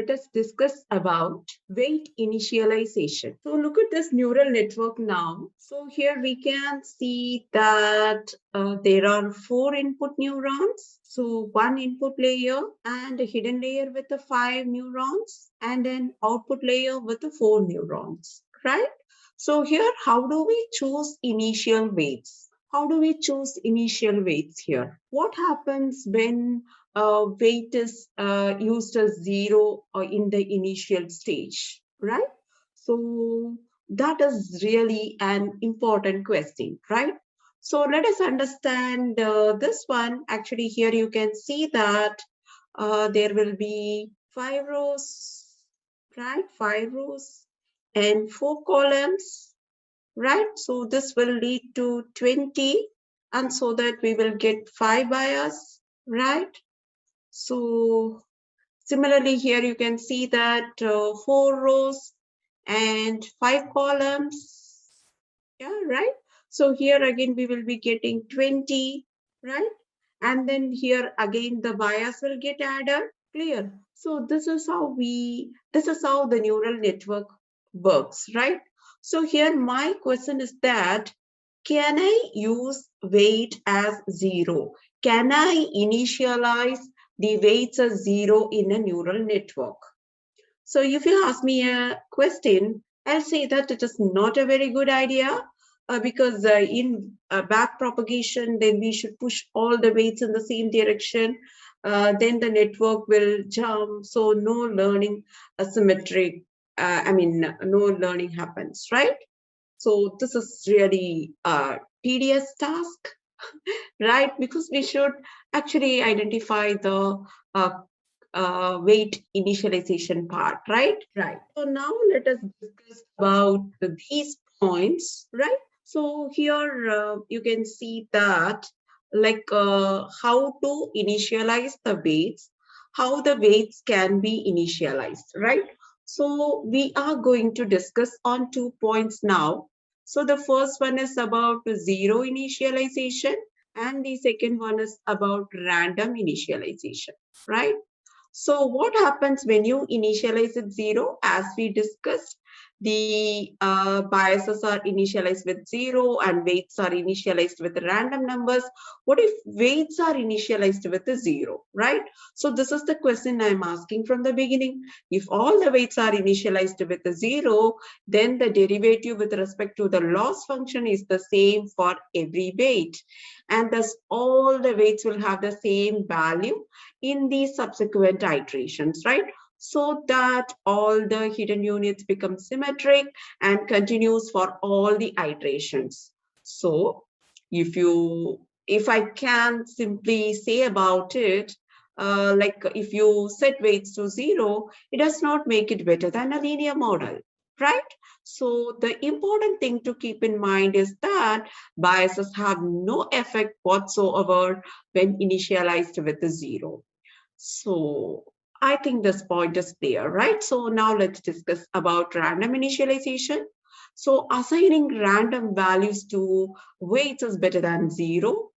let us discuss about weight initialization. So look at this neural network now. So here we can see that there are 4 input neurons. So one input layer and a hidden layer with the 5 neurons and an output layer with the 4 neurons, right? So here, how do we choose initial weights? How do we choose initial weights here? What happens when weight is used as 0 in the initial stage, right? So that is really an important question, right? So let us understand this one. Actually, here you can see that there will be 5 rows, right? 5 rows and 4 columns, right? So this will lead to 20, and so that we will get 5 bias, right? So similarly here you can see that 4 rows and 5 columns, yeah, right? So here again we will be getting 20, right? And then here again the bias will get added, clear? So this is how the neural network works, right? So here my question is that, can I use weight as 0? Can I initialize the weights as 0 in a neural network? So if you ask me a question, I'll say that it is not a very good idea because in back propagation, then we should push all the weights in the same direction. Then the network will jump. So no learning asymmetric, no learning happens, right? So this is really a tedious task, right? Because we should actually identify the weight initialization part, right? Right. So now let us discuss about these points, right? So here you can see that how to initialize the weights, how the weights can be initialized, right? So we are going to discuss on 2 points now. So the first one is about zero initialization and the second one is about random initialization, right? So what happens when you initialize at 0? As we discussed, the biases are initialized with 0 and weights are initialized with random numbers. What if weights are initialized with a 0, right? So this is the question I'm asking from the beginning. If all the weights are initialized with a 0, then the derivative with respect to the loss function is the same for every weight. And thus all the weights will have the same value in the subsequent iterations, right? So that all the hidden units become symmetric and continues for all the iterations. So if I can simply say about it, if you set weights to 0, it does not make it better than a linear model, right? So the important thing to keep in mind is that biases have no effect whatsoever when initialized with a 0. So I think this point is clear, right? So now let's discuss about random initialization. So assigning random values to weights is better than 0.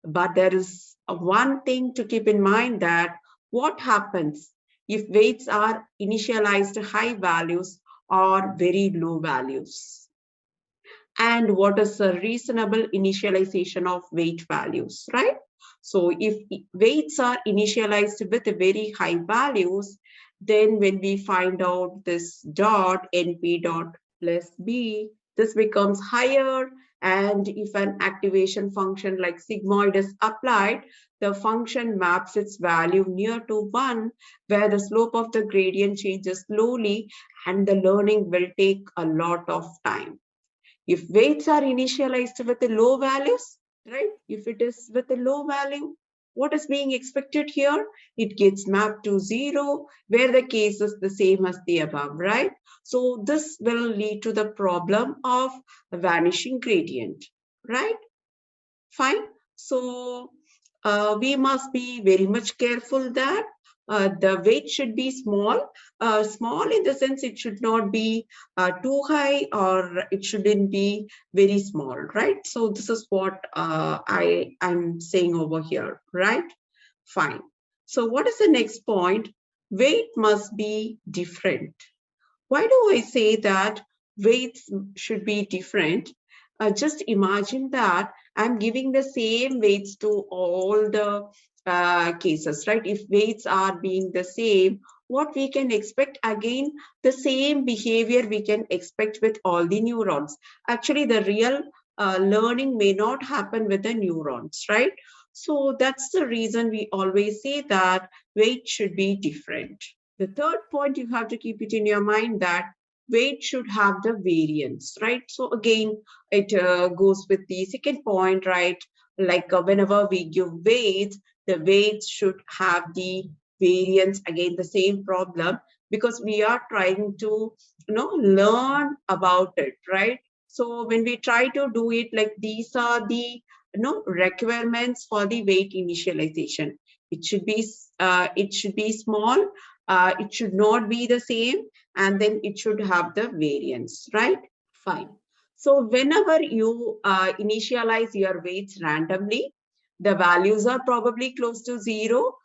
But there is one thing to keep in mind, that what happens if weights are initialized high values or very low values? And what is a reasonable initialization of weight values, right? So if weights are initialized with very high values, then when we find out this dot np dot plus b, this becomes higher. And if an activation function like sigmoid is applied, the function maps its value near to 1, where the slope of the gradient changes slowly and the learning will take a lot of time. If weights are initialized with the low values, right? If it is with a low value, what is being expected here? It gets mapped to 0, where the case is the same as the above, right? So this will lead to the problem of vanishing gradient, right? Fine. So we must be very much careful that the weight should be small. Small in the sense it should not be too high, or it shouldn't be very small, right? So this is what I'm saying over here, right? Fine. So what is the next point? weight must be different. Why do I say that weights should be different? Just imagine that I'm giving the same weights to all the cases, right? If weights are being the same, what we can expect again, the same behavior we can expect with all the neurons. Actually, the real learning may not happen with the neurons, right? So that's the reason we always say that weight should be different. The third point, you have to keep it in your mind that weight should have the variance, right? So again, it goes with the second point, right? Like whenever we give weights, the weights should have the variance. Again, the same problem, because we are trying to, learn about it, right? So when we try to do it, like these are the, requirements for the weight initialization. It should be small, it should not be the same, and then it should have the variance, right? Fine. So whenever you initialize your weights randomly, the values are probably close to zero,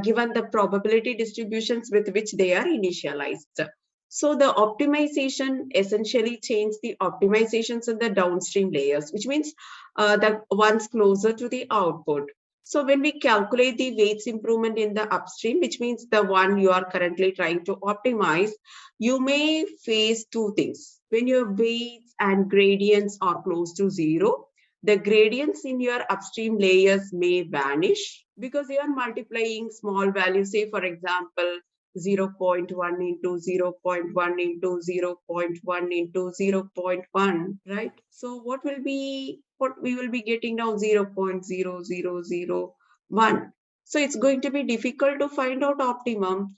given the probability distributions with which they are initialized. So the optimization essentially changes the optimizations in the downstream layers, which means the ones closer to the output. So when we calculate the weights improvement in the upstream, which means the one you are currently trying to optimize, you may face two things. When your weights and gradients are close to zero, the gradients in your upstream layers may vanish because you are multiplying small values, say for example, 0.1 into 0.1 into 0.1 into 0.1, right? So what we will be getting now? 0.0001. So it's going to be difficult to find out optimum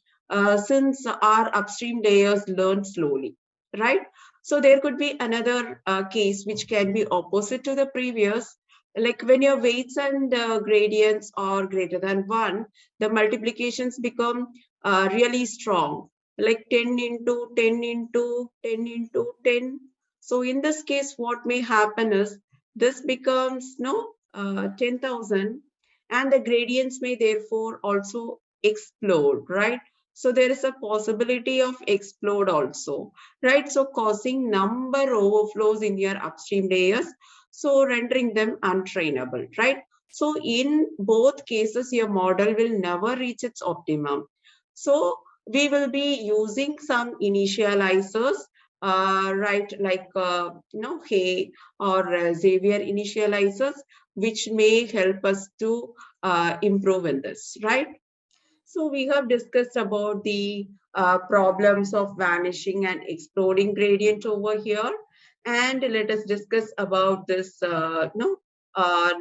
since our upstream layers learn slowly, right? So there could be another case which can be opposite to the previous. Like when your weights and gradients are greater than 1, the multiplications become really strong, like 10 into 10 into 10 into 10. So in this case, what may happen is this becomes 10,000, and the gradients may therefore also explode, right? So there is a possibility of explode also, right? So causing number overflows in your upstream layers, so rendering them untrainable, right? So in both cases, your model will never reach its optimum. So we will be using some initializers, right, like Hay or Xavier initializers, which may help us to improve in this, right? So we have discussed about the problems of vanishing and exploding gradient over here. And let us discuss about this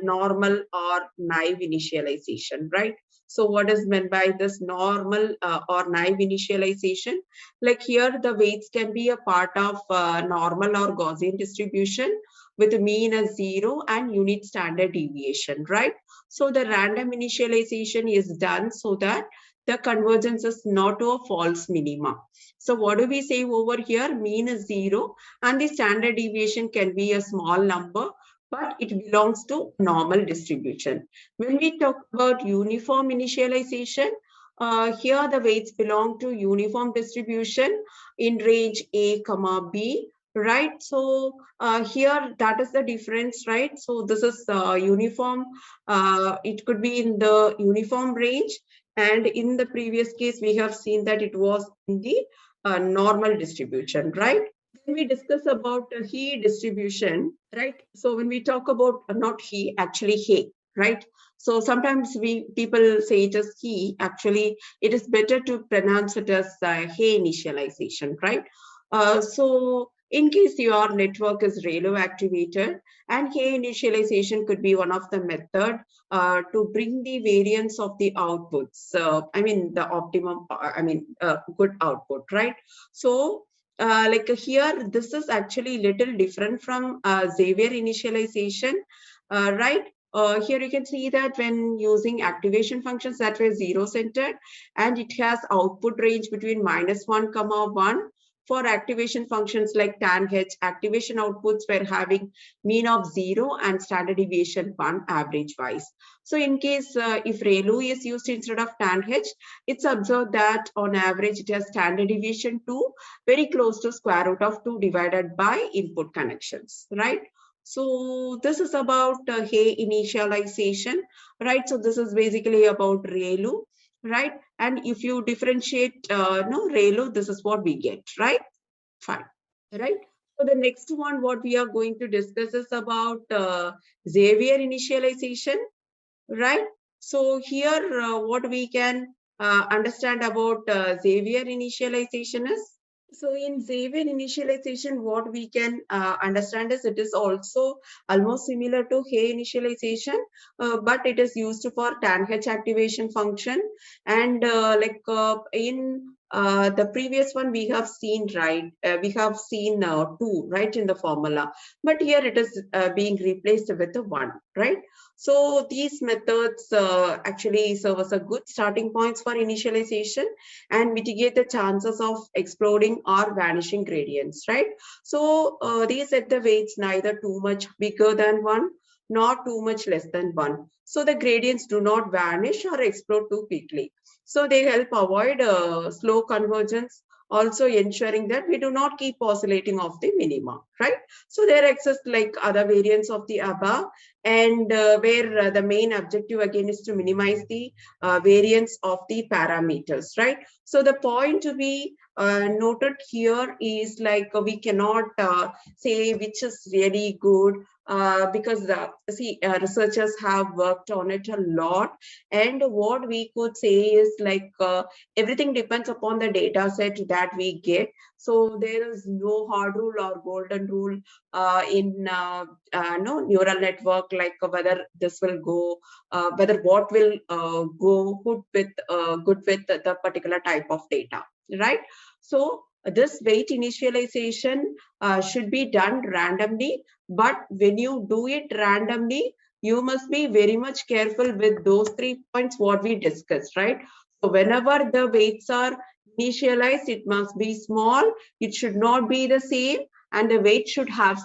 normal or naive initialization, right? So what is meant by this normal or naive initialization? Like here, the weights can be a part of normal or Gaussian distribution with mean as 0 and unit standard deviation, right? So the random initialization is done so that the convergence is not to a false minima. So what do we say over here? Mean is 0 and the standard deviation can be a small number, but it belongs to normal distribution. When we talk about uniform initialization, here the weights belong to uniform distribution in range A, comma B, right? So here that is the difference, right? So this is uniform. It could be in the uniform range, and in the previous case, we have seen that it was in the normal distribution, right? Then we discuss about He distribution, right? So when we talk about not He, actually He, right? So sometimes people say it as He. Actually, it is better to pronounce it as He initialization, right? So in case your network is Relu activated, and He initialization could be one of the method to bring the variance of the outputs. I mean, the optimum, good output, right? So, like here, this is actually little different from Xavier initialization, right? Here you can see that when using activation functions that were zero centered, and it has output range between -1, 1 for activation functions like tan h, activation outputs were having mean of 0 and standard deviation 1 average wise. So in case if ReLU is used instead of tan h, it's observed that on average it has standard deviation 2, very close to square root of 2 divided by input connections, right? So this is about Hay initialization, right? So this is basically about ReLU, right? And if you differentiate ReLU, this is what we get, right? Fine, right? So the next one, what we are going to discuss is about Xavier initialization, right? So here, what we can understand about Xavier initialization is, so in Xavier initialization, what we can understand is it is also almost similar to Hay initialization, but it is used for tan H activation function. And in the previous one, we have seen, right? We have seen 2, right, in the formula. But here it is being replaced with a 1, right? So these methods actually serve as a good starting points for initialization and mitigate the chances of exploding or vanishing gradients, right? So they set the weights neither too much bigger than 1 nor too much less than 1. So the gradients do not vanish or explode too quickly. So they help avoid slow convergence, also ensuring that we do not keep oscillating off the minima, right? So there exist like other variants of the above, and where the main objective again is to minimize the variance of the parameters, right? So the point to be noted here is like we cannot say which is really good because researchers have worked on it a lot, and what we could say is like everything depends upon the data set that we get. So there is no hard rule or golden rule in no neural network, like whether this will go, whether what will go good with the particular type of data, right? So this weight initialization should be done randomly, but when you do it randomly, you must be very much careful with those 3 points what we discussed, right? So whenever the weights are initialized, it must be small, it should not be the same, and the weight should have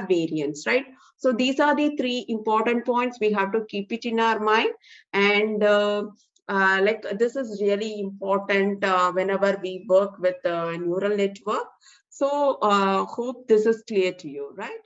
variance, right? So these are the 3 important points we have to keep it in our mind. And like this is really important whenever we work with neural network. So hope this is clear to you, right?